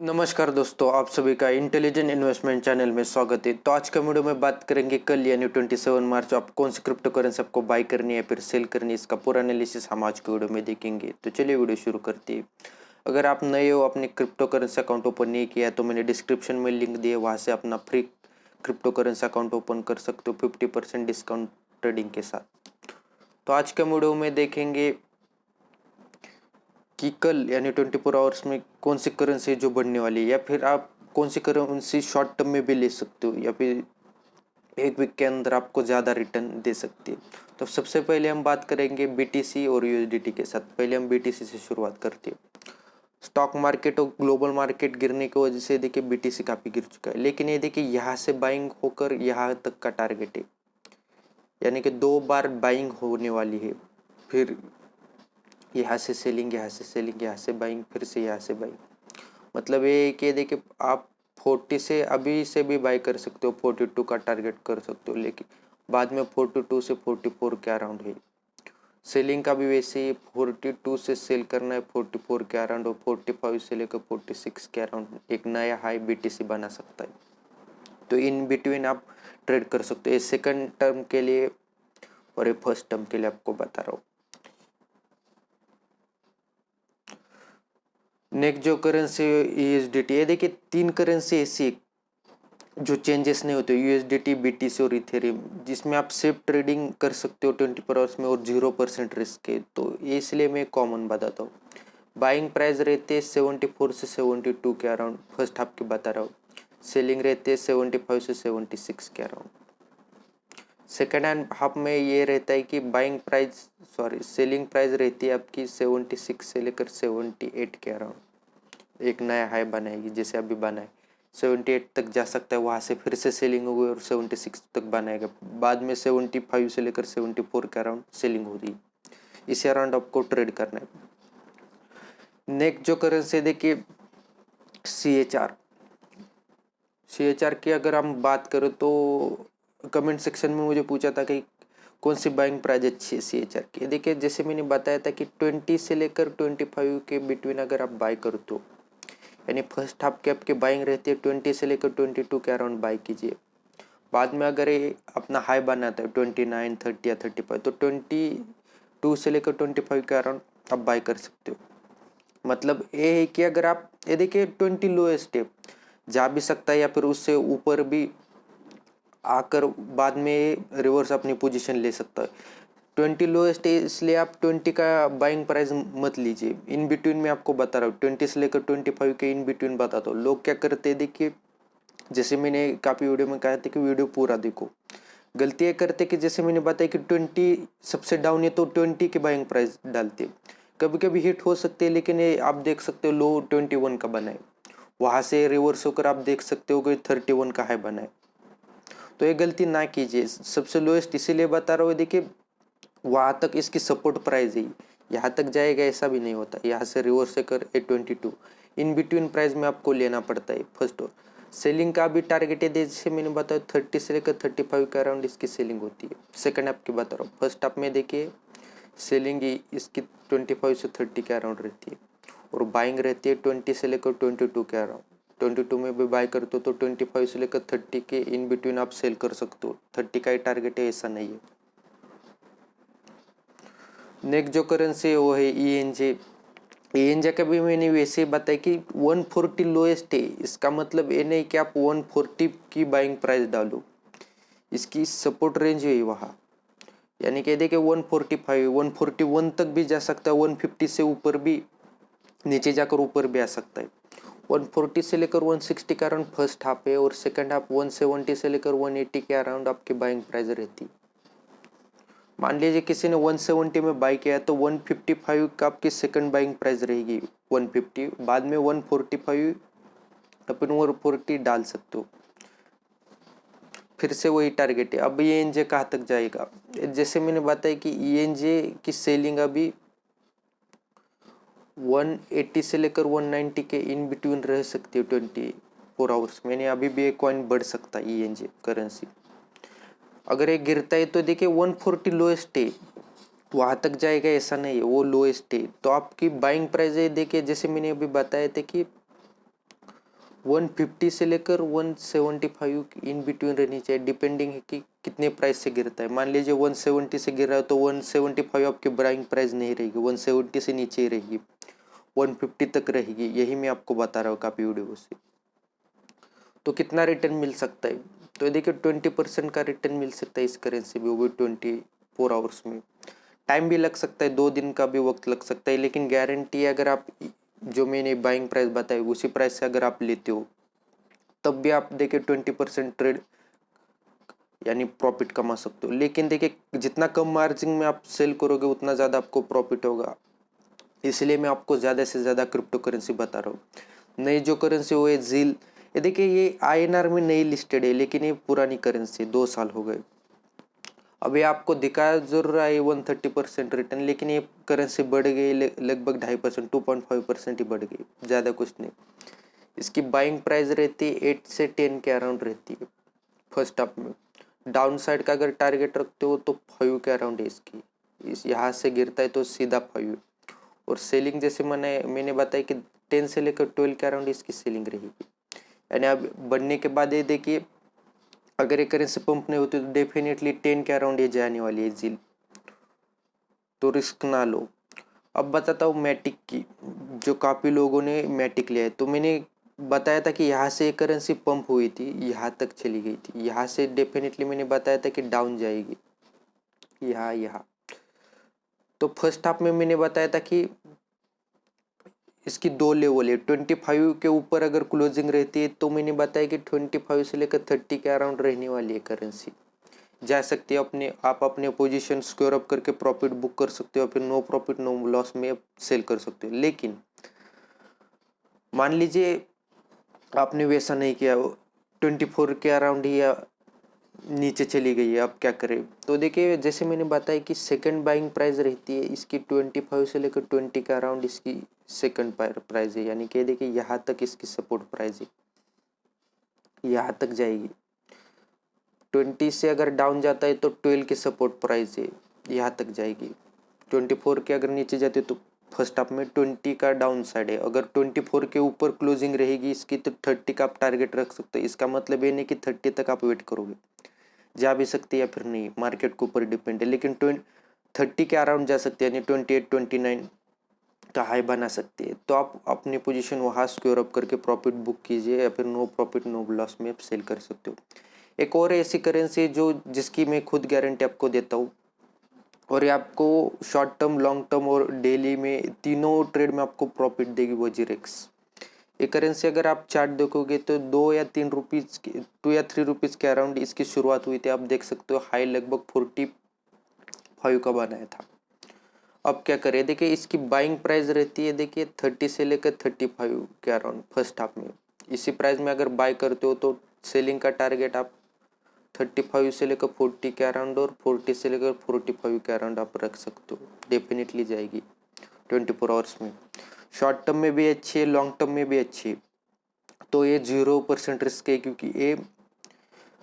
नमस्कार दोस्तों, आप सभी का इंटेलिजेंट इन्वेस्टमेंट चैनल में स्वागत है। तो आज का वीडियो में बात करेंगे कल यानी 27 मार्च आप कौन सी क्रिप्टो करेंसी आपको बाय करनी है फिर सेल करनी है, इसका पूरा एनालिसिस हम आज के वीडियो में देखेंगे। तो चलिए वीडियो शुरू करते हैं। अगर आप नए हो, अपने क्रिप्टो करेंसी अकाउंट ओपन नहीं किया है तो मैंने डिस्क्रिप्शन में लिंक दिया, वहाँ से अपना free crypto currency account open कर सकते हो 50% डिस्काउंट ट्रेडिंग के साथ। तो आज के वीडियो में देखेंगे कि कल यानी 24 आवर्स में कौन सी करेंसी जो बढ़ने वाली है, या फिर आप कौन सी करेंसी शॉर्ट टर्म में भी ले सकते हो, या फिर एक वीक के अंदर आपको ज़्यादा रिटर्न दे सकती है। तो सबसे पहले हम बात करेंगे बीटीसी और यूएसडीटी के साथ। पहले हम बीटीसी से शुरुआत करते हैं। स्टॉक मार्केट और ग्लोबल मार्केट गिरने की वजह से देखिए बीटीसी काफ़ी गिर चुका है, लेकिन ये देखिए यहाँ से बाइंग होकर यहाँ तक का टारगेट है, यानी कि 2 बार बाइंग होने वाली है। फिर यहाँ से सेलिंग, यहाँ से सेलिंग, यहाँ से बाइंग, फिर से यहाँ से बाइंग। मतलब ये कि देखिए आप 40 से अभी से भी बाई कर सकते हो, 42 का टारगेट कर सकते हो, लेकिन बाद में 42 से 44 के अराउंड है। सेलिंग का भी वैसे ही 42 से सेल करना है 44 के अराउंड, और 45 से लेकर 46 के अराउंड एक नया हाई बीटीसी बना सकता है। तो इन बिटवीन आप ट्रेड कर सकते हो। ये सेकंड टर्म के लिए और ये फर्स्ट टर्म के लिए आपको बता रहा हूँ। नेक्स्ट जो करेंसी यूएसडीटी, ये देखिए 3 करेंसी ऐसी जो चेंजेस नहीं होते, यूएसडीटी, बीटीसी और इथेरियम, जिसमें आप सेफ ट्रेडिंग कर सकते हो 24 आवर्स में और 0% रिस्क है। तो ये इसलिए मैं कॉमन बताता हूँ। बाइंग प्राइस रहते हैं 74 से 72 के अराउंड, फर्स्ट हाफ की बता रहा हूँ। सेलिंग रहते हैं 75 से 76 के अराउंड। सेकेंड हैंड हाफ में ये रहता है कि सेलिंग प्राइस रहती है आपकी 76 से लेकर 78 के अराउंड। एक नया हाई बनाएगी, जैसे अभी बनाए 78 तक जा सकता है, वहाँ से फिर से सेलिंग होगी और 76 तक बनाएगा। बाद में 75 से लेकर 74 के अराउंड सेलिंग हो रही है। इसी अराउंड आपको ट्रेड करना है। नेक्स्ट जो करेंसी देखिए CHR की अगर हम बात करें तो कमेंट सेक्शन में मुझे पूछा था कि कौन सी बाइंग प्राइस अच्छी है CHR की। देखिए जैसे मैंने बताया था कि 20 से लेकर 25 के बिटवीन अगर आप बाई करते हो, यानी फर्स्ट हाफ की आपकी बाइंग रहती है 20 से लेकर 22 के अराउंड बाई कीजिए। बाद में अगर ये अपना हाई बनाता है 29, 30 या 35, तो 22 से लेकर 25 के अराउंड आप बाई कर सकते हो। मतलब ये है कि अगर आप ये देखिए 20 लोएस्ट है, जा भी सकता है या फिर उससे ऊपर भी आकर बाद में रिवर्स अपनी पोजीशन ले सकता है। 20 लोएस्ट है, इसलिए आप 20 का बाइंग प्राइस मत लीजिए। इन बिटवीन में आपको बता रहा हूँ, 20 से लेकर 25 के इन बिटवीन बताता हूँ। लोग क्या करते हैं देखिए, जैसे मैंने काफ़ी वीडियो में कहा था कि वीडियो पूरा देखो। गलती ये करते कि जैसे मैंने बताया कि 20 सबसे डाउन है तो 20 की बाइंग प्राइस डालते। कभी कभी हिट हो सकते हैं, लेकिन ये आप देख सकते हो लो 21 का बनाए, वहाँ से रिवर्स होकर आप देख सकते हो कि 31 का हाई बनाए। तो ये गलती ना कीजिए। सबसे लोएस्ट इसीलिए बता रहा हूँ, देखिए वहाँ तक इसकी सपोर्ट प्राइस है, यहाँ तक जाएगा ऐसा भी नहीं होता। यहाँ से रिवर्स कर 822 इन बिटवीन प्राइस में आपको लेना पड़ता है। फर्स्ट और सेलिंग का भी टारगेट है, जैसे मैंने बताया 30 से लेकर 35 के अराउंड इसकी सेलिंग होती है। सेकंड हाफ की बता रहा हूँ। फर्स्ट हाफ में देखिए सेलिंग इसकी 25 से 30 के अराउंड रहती है, और बाइंग रहती है 20 से लेकर 22 के अराउंड। 22 में भी बाय करते हो तो 25 से लेकर 30 के इन बिटवीन आप सेल कर सकते हो। 30 का ही टारगेट है, ऐसा नहीं है। नेक्स्ट जो करेंसी है वो है ENJ का भी मैंने वैसे ही बताया कि 140 लोएस्ट है। इसका मतलब ये नहीं कि आप 140 की बाइंग प्राइस डालो, इसकी सपोर्ट रेंज है वहाँ, यानी कि देखिए 145, 141 तक भी जा सकता है, 150 से ऊपर भी नीचे जाकर ऊपर भी आ सकता है। 140 से लेकर 160 का अराउंड फर्स्ट हाफ है, और सेकंड हाफ 170 से लेकर 180 के अराउंड आपकी बाइंग प्राइस रहती है। मान लीजिए किसी ने 170 में बाई किया तो 155 का आपकी सेकंड बाइंग प्राइस रहेगी 150, बाद में 145 अपन 140 डाल सकते हो। फिर से वही टारगेट है। अब ENJ कहाँ तक जाएगा, जैसे मैंने बताया कि ENJ की सेलिंग अभी 180 से लेकर 190 के इन बिटवीन रह सकती है 24 आवर्स में। यानी अभी भी एक कॉइन बढ़ सकता है ENJ करेंसी। अगर ये गिरता है तो देखिए 140 लोएस्ट है, वहाँ तक जाएगा ऐसा नहीं है, वो लोएस्ट है। तो आपकी बाइंग प्राइस है देखिए, जैसे मैंने अभी बताया था कि 150 से लेकर 175 इन बिटवीन रहनी चाहिए, डिपेंडिंग है कि कितने प्राइस से गिरता है। मान लीजिए 170 से गिर रहा है तो 175 आपकी बाइंग प्राइस नहीं रहेगी, 170 से नीचे ही रहेगी, 150 तक रहेगी। यही मैं आपको बता रहा हूँ काफ़ी वीडियो से। तो कितना रिटर्न मिल सकता है, तो देखिए 20% का रिटर्न मिल सकता है इस करेंसी भी, वो भी 24 आवर्स में। टाइम भी लग सकता है, 2 दिन का भी वक्त लग सकता है, लेकिन गारंटी है अगर आप जो मैंने बाइंग प्राइस बताई उसी प्राइस से अगर आप लेते हो तब भी आप देखिए 20% ट्रेड यानी प्रॉफिट कमा सकते हो। लेकिन देखिए जितना कम मार्जिन में आप सेल करोगे उतना ज़्यादा आपको प्रॉफिट होगा, इसलिए मैं आपको ज़्यादा से ज़्यादा क्रिप्टो करेंसी बता रहा हूँ। नई जो करेंसी वो है ZIL। ये देखिए ये INR में नई लिस्टेड है, लेकिन ये पुरानी करेंसी 2 साल हो गए। अभी आपको दिखाया जरूर है 130% रिटर्न, लेकिन ये करेंसी बढ़ गई लगभग 2.5%, 2.5% ही बढ़ गई, ज़्यादा कुछ नहीं। इसकी बाइंग प्राइस रहती है 8 से 10 के अराउंड रहती है फर्स्ट हाफ में। डाउन साइड का अगर टारगेट रखते हो तो 5 के अराउंड है इसकी, इस यहाँ से गिरता है तो सीधा 5। और सेलिंग जैसे मैंने बताया कि 10 से लेकर 12 के अराउंड इसकी सेलिंग रहेगी। यानी अब बढ़ने के बाद ये देखिए अगर ये करेंसी पंप नहीं होती तो डेफिनेटली 10 के अराउंड ये जाने वाली है ZIL, तो रिस्क ना लो। अब बताता हूँ मैटिक की, जो काफ़ी लोगों ने मैटिक लिया है। तो मैंने बताया था कि यहाँ से एक करेंसी पंप हुई थी, यहाँ तक चली गई थी, यहाँ से डेफिनेटली मैंने बताया था कि डाउन जाएगी, यहाँ। तो फर्स्ट हाफ में मैंने बताया था कि इसकी 2 लेवल है, 25 के ऊपर अगर क्लोजिंग रहती है तो मैंने बताया कि 25 से लेकर 30 के अराउंड रहने वाली है करेंसी, जा सकती है। आप अपने पोजीशन स्क्वायर अप करके प्रॉफिट बुक कर सकते हो, फिर नो प्रॉफिट नो लॉस में सेल कर सकते हो। लेकिन मान लीजिए आपने वैसा नहीं किया, 24 के अराउंड ही नीचे चली गई है, अब क्या करें। तो देखिए जैसे मैंने बताया कि सेकंड बाइंग प्राइस रहती है इसकी 25 से लेकर 20 के अराउंड इसकी सेकंड प्राइस है, यानी कि देखिए यहाँ तक इसकी सपोर्ट प्राइस है, यहाँ तक जाएगी। 20 से अगर डाउन जाता है तो 12 की सपोर्ट प्राइस है, यहाँ तक जाएगी। 24 के अगर नीचे जाती है तो फर्स्ट हाफ में 20 का डाउन साइड है। अगर 24 के ऊपर क्लोजिंग रहेगी इसकी तो 30 का आप टारगेट रख सकते हो। इसका मतलब ये नहीं कि 30 तक आप वेट करोगे, जा भी सकती है या फिर नहीं, मार्केट के ऊपर डिपेंड है। लेकिन 30 के अराउंड जा सकती है, यानी 28 29 का हाई बना सकती है। तो आप अपनी पोजीशन वहाँ स्क्वेयर अप करके प्रॉफिट बुक कीजिए, या फिर नो प्रॉफिट नो लॉस में आप सेल कर सकते हो। एक और ऐसी करेंसी जो जिसकी मैं खुद गारंटी आपको देता हूँ, और ये आपको शॉर्ट टर्म लॉन्ग टर्म और डेली में तीनों ट्रेड में आपको प्रॉफिट देगी, वो जीरेक्स। ये करेंसी अगर आप चार्ट देखोगे तो 2 या 3 रुपीज़ 2 या 3 रुपीज़ के अराउंड इसकी शुरुआत हुई थी। आप देख सकते हो हाई लगभग 45 का बनाया था। अब क्या करें, देखिए इसकी बाइंग प्राइस रहती है देखिए 30 से लेकर 35 के अराउंड फर्स्ट हाफ में। इसी प्राइस में अगर बाय करते हो तो सेलिंग का टारगेट आप 35 से लेकर 40 के अराउंड और 40 से लेकर 45 के अराउंड आप रख सकते हो, डेफिनेटली जाएगी 24 आवर्स में। शॉर्ट टर्म में भी अच्छी है, लॉन्ग टर्म में भी अच्छी है। तो ये 0% रिस्क है, क्योंकि ये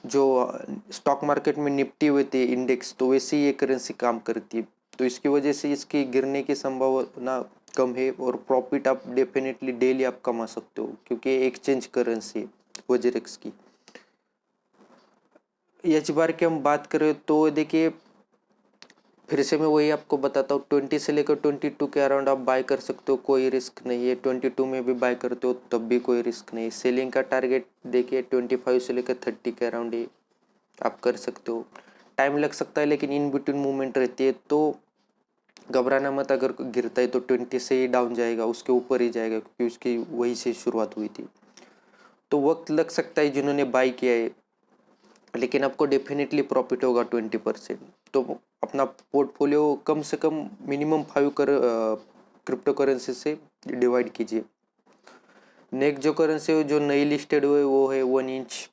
जो स्टॉक मार्केट में निफ्टी होती है इंडेक्स, तो वैसे ही ये करेंसी काम करती है। तो इसकी वजह से इसकी गिरने की संभावना कम है, और प्रॉफिट आप डेफिनेटली डेली आप कमा सकते हो, क्योंकि एक्सचेंज करेंसी है वजरेक्स की। एच बार की हम बात करें तो देखिए फिर से मैं वही आपको बताता हूँ, 20 से लेकर 22 के अराउंड आप बाय कर सकते हो, कोई रिस्क नहीं है। 22 में भी बाय करते हो तब भी कोई रिस्क नहीं है। सेलिंग का टारगेट देखिए 25 से लेकर 30 के अराउंड ही आप कर सकते हो। टाइम लग सकता है, लेकिन इन बिटवीन मूवमेंट रहती है, तो घबराना मत। अगर गिरता है तो 20 से ही डाउन जाएगा, उसके ऊपर ही जाएगा, क्योंकि उसकी वही से शुरुआत हुई थी। तो वक्त लग सकता है जिन्होंने बाय किया है, लेकिन आपको डेफिनेटली प्रॉफिट होगा 20%। तो अपना पोर्टफोलियो कम से कम मिनिमम 5 क्रिप्टो करेंसी से डिवाइड कीजिए। नेक्स्ट जो करेंसी जो नई लिस्टेड हुई वो है 1 इंच।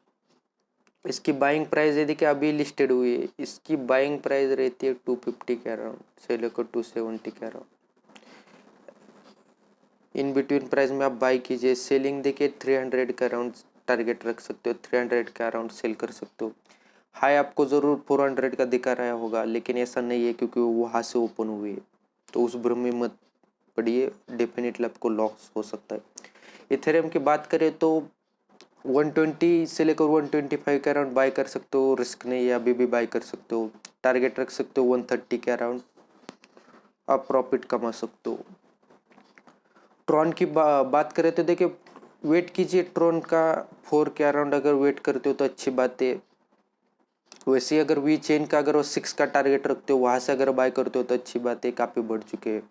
इसकी बाइंग प्राइस है देखिए अभी लिस्टेड हुई है, इसकी बाइंग प्राइस रहती है 250 के अराउंड से लेकर 270 के अराउंड। इन बिटवीन प्राइस में आप बाई कीजिए। सेलिंग देखिए 300 के अराउंड टारगेट रख सकते हो, 300 के अराउंड सेल कर सकते हो। हाई आपको ज़रूर 400 का दिखा रहा होगा, लेकिन ऐसा नहीं है, क्योंकि वो वहाँ से ओपन हुई है, तो उस भ्रम में मत पड़िए, डेफिनेटली आपको लॉस हो सकता है। इथेरियम की बात करें तो 120 से लेकर 125 के अराउंड बाय कर सकते हो, रिस्क नहीं है, अभी भी बाय कर सकते हो। टारगेट रख सकते हो 130 के अराउंड, आप प्रॉफिट कमा सकते हो। ट्रॉन की बात करें तो देखिए वेट कीजिए, ट्रॉन का 4 के अराउंड अगर वेट करते हो तो अच्छी बात है। वैसे अगर वी चेन का अगर वो 6 का टारगेट रखते हो, वहाँ से अगर बाय करते हो तो अच्छी बात है, काफ़ी बढ़ चुके हैं।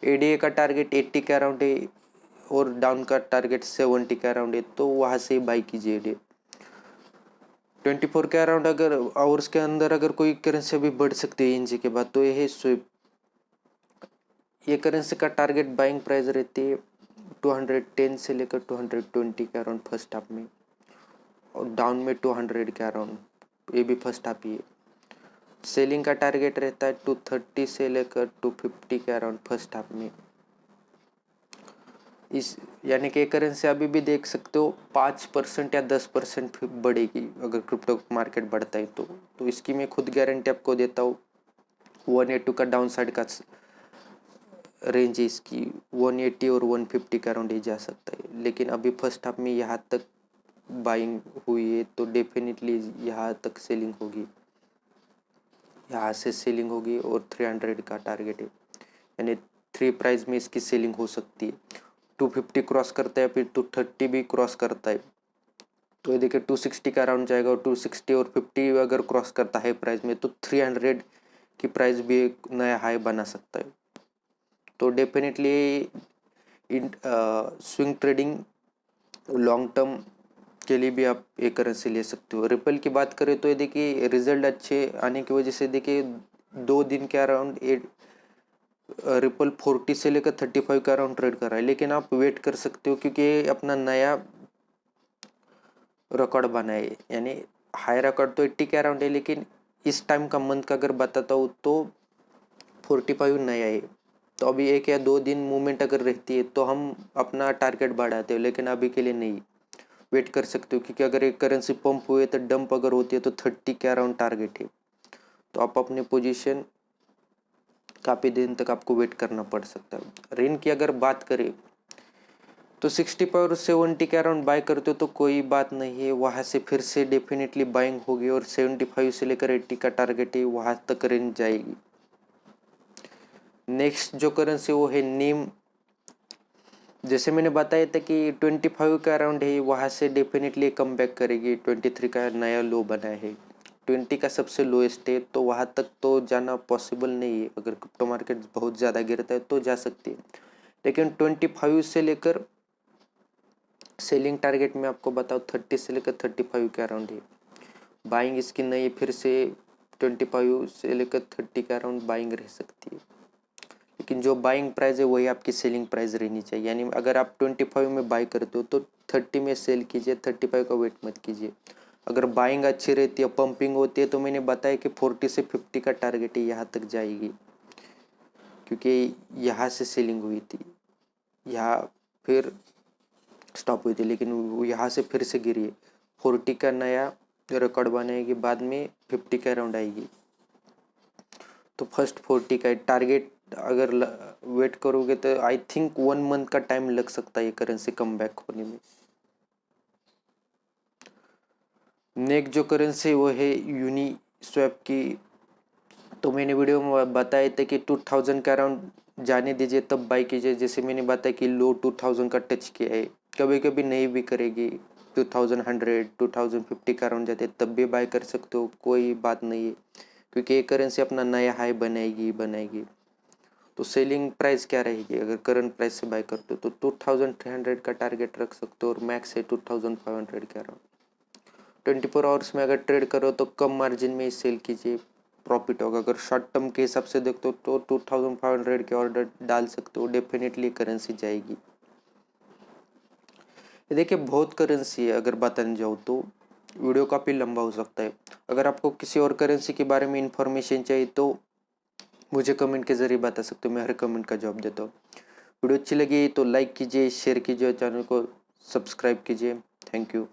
एडीए का टारगेट 80 के अराउंड है और डाउन का टारगेट 70 के अराउंड है, तो वहाँ से बाय कीजिए एडीए। 24 के अराउंड अगर आवर्स के अंदर अगर कोई करेंसी अभी बढ़ सकती है एनजी के बाद, तो ये है स्विप। ये करेंसी का टारगेट बाइंग प्राइस रहती है 210 से लेकर 220 के अराउंड फर्स्ट हाफ में, और डाउन में 200 के अराउंड, ये भी फर्स्ट हाफ ही है। सेलिंग का टारगेट रहता है 230 से लेकर 250 के अराउंड फर्स्ट हाफ में। इस यानी कि करेंसी अभी भी देख सकते हो 5% या 10% बढ़ेगी अगर क्रिप्टो मार्केट बढ़ता है तो इसकी मैं खुद गारंटी आपको देता हूँ। 182 का डाउन साइड का रेंज है इसकी, 180 और 150 का अराउंड ही जा सकता है, लेकिन अभी फर्स्ट हाफ में यहाँ तक बाइंग हुई है तो डेफिनेटली यहाँ तक सेलिंग होगी, यहाँ से सेलिंग होगी और 300 का टारगेट है, यानी 3 प्राइस में इसकी सेलिंग हो सकती है। 250 क्रॉस करता है, फिर 230 भी क्रॉस करता है, तो ये देखिए 260 का अराउंड जाएगा, और 260 और 50 अगर क्रॉस करता है प्राइस में तो 300 की प्राइस भी एक नया हाई बना सकता है। तो definitely in swing trading long term के लिए भी आप एक करेंसी ले सकते हो। रिपल की बात करें तो ये देखिए रिजल्ट अच्छे आने की वजह से देखिए 2 दिन के अराउंड रिपल 40 से लेकर 35 का अराउंड ट्रेड कर रहा है, लेकिन आप वेट कर सकते हो क्योंकि ये अपना नया रिकॉर्ड बनाए, यानी हाई रिकॉर्ड तो 80 के अराउंड है, लेकिन इस टाइम का मंथ का अगर बताता हूँ तो 45 नया है। तो अभी 1 या 2 दिन मूवमेंट अगर रहती है तो हम अपना टारगेट बढ़ाते हो, लेकिन अभी के लिए नहीं, वेट कर सकते हो, क्योंकि अगर एक करेंसी पंप हुए तो डंप अगर होती है तो 30 के अराउंड टारगेट है, तो आप अपने पोजीशन काफ़ी दिन तक आपको वेट करना पड़ सकता है। रेन की अगर बात करें तो 65 और 70 के अराउंड बाय करते हो तो कोई बात नहीं है, वहाँ से फिर से डेफिनेटली बाइंग होगी, और 75 से लेकर 80 का टारगेट है, वहाँ तक रेंज जाएगी। नेक्स्ट जो करेंसी वो है नीम। जैसे मैंने बताया था कि 25 का अराउंड है, वहाँ से डेफिनेटली कम बैक करेगी। 23 का नया लो बना है, 20 का सबसे लोएस्ट है, तो वहाँ तक तो जाना पॉसिबल नहीं है। अगर क्रिप्टो मार्केट बहुत ज़्यादा गिरता है तो जा सकती है, लेकिन 25 से लेकर सेलिंग टारगेट में आपको बताओ 30 से लेकर 35 के अराउंड है। बाइंग इसकी नहीं, फिर से 25 से लेकर 30 के अराउंड बाइंग रह सकती है, लेकिन जो बाइंग प्राइस है वही आपकी सेलिंग प्राइस रहनी चाहिए। यानी अगर आप 25 में बाई करते हो तो 30 में सेल कीजिए, 35 का वेट मत कीजिए। अगर बाइंग अच्छी रहती है, पंपिंग होती है, तो मैंने बताया कि 40 से 50 का टारगेट है, यहाँ तक जाएगी, क्योंकि यहाँ से सेलिंग हुई थी, यहाँ फिर स्टॉप हुई थी, लेकिन वो यहाँ से फिर से गिरी है। 40 का नया रिकॉर्ड बनाएगी, बाद में 50 के अराउंड आएगी, तो फर्स्ट 40 का टारगेट अगर वेट करोगे तो आई थिंक 1 मंथ का टाइम लग सकता है ये करेंसी कम बैक होने में। नेक्स्ट जो करेंसी वो है यूनिस्वैप की। तो मैंने वीडियो में बताया था कि 2000 के अराउंड जाने दीजिए तब बाई कीजिए। जैसे मैंने बताया कि लो 2000 का टच किया है, कभी कभी नहीं भी करेगी, 2100 2050 का अराउंड जाते तब भी बाय कर सकते हो, कोई बात नहीं है, क्योंकि ये करेंसी अपना नया हाई बनाएगी। तो सेलिंग प्राइस क्या रहेगी अगर करंट प्राइस से बाय करते हो तो 2300 का टारगेट रख सकते हो, और मैक्स है 2500 के अराउंड। 24 आवर्स में अगर ट्रेड करो तो कम मार्जिन में ही सेल कीजिए, प्रॉफिट होगा। अगर शॉर्ट टर्म के हिसाब से देखते हो तो 2500 के ऑर्डर डाल सकते हो, डेफिनेटली करेंसी जाएगी। देखिए बहुत करेंसी है, अगर बताने जाऊँ तो वीडियो काफ़ी लंबा हो सकता है। अगर आपको किसी और करेंसी के बारे में इंफॉर्मेशन चाहिए तो मुझे कमेंट के ज़रिए बता सकते हो, मैं हर कमेंट का जवाब देता हूँ। वीडियो अच्छी लगी तो लाइक कीजिए, शेयर कीजिए, चैनल को सब्सक्राइब कीजिए। Thank you.